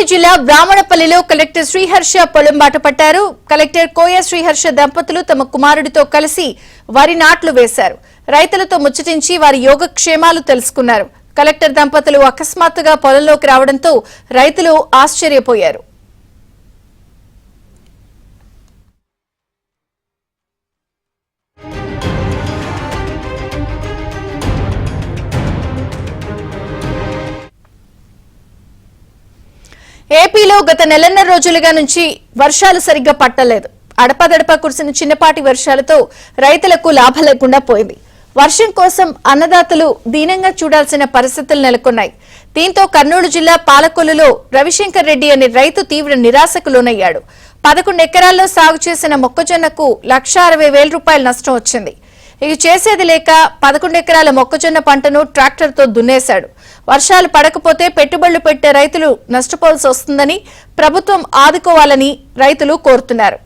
పెద్దపల్లి జిల్లా బ్రాహ్మణపల్లిలో కలెక్టర్ శ్రీహర్ష పొలం బాట పట్టారు. కలెక్టర్ కోయ శ్రీహర్ష దంపతులు తమ కుమారుడితో కలిసి వరి నాట్లు వేశారు. రైతులతో ముచ్చటించి వారి యోగక్షేమాలు తెలుసుకున్నారు. కలెక్టర్ దంపతులు అకస్మాత్తుగా పొలంలోకి రావడంతో రైతులు ఆశ్చర్యపోయారు. ఏపీలో గత నెలన్నర రోజులుగా నుంచి వర్షాలు సరిగ్గా పట్టలేదు. అడపాదడపా కురిసిన చిన్నపాటి వర్షాలతో రైతులకు లాభం లేకుండా పోయింది. వర్షం కోసం అన్నదాతలు దీనంగా చూడాల్సిన పరిస్థితులు నెలకొన్నాయి. దీంతో కర్నూలు జిల్లా పాలకొల్లులో రవిశంకర్ రెడ్డి అనే రైతు తీవ్ర నిరాశకు లోనయ్యాడు. 11 ఎకరాల్లో సాగు చేసిన మొక్కజొన్నకు 1,60,000 రూపాయల నష్టం వచ్చింది. ఇక చేసేది లేక 11 ఎకరాల మొక్కజొన్న పంటను ట్రాక్టర్తో దున్నేశాడు. వర్షాలు పడకపోతే పెట్టుబడులు పెట్టే రైతులు నష్టపోవాల్సి వస్తుందని ప్రభుత్వం ఆదుకోవాలని రైతులు కోరుతున్నారు.